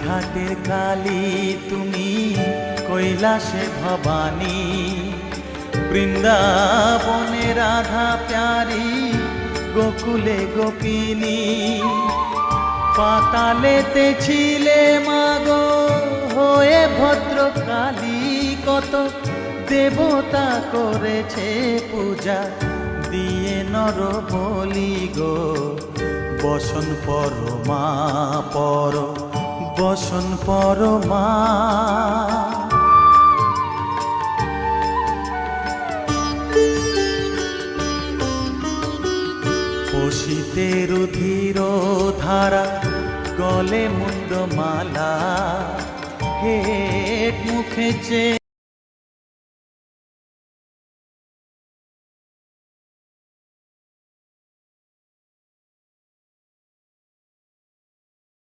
ঘাটের কালী তুমি, কৈলাসে ভবানী, বৃন্দাবনে রাধা প্যারি, গোকুলে গোপিনী। পাতালেতে ছিলে মাগো হয়ে ভদ্রকালী, কত দেবতা করেছে পূজা দিয়ে নর বলি গো। বসন পরমা পর, বসন পরমা। পশিতে রুধির ধারা, গলে মুন্ডমালা, হেট মুখে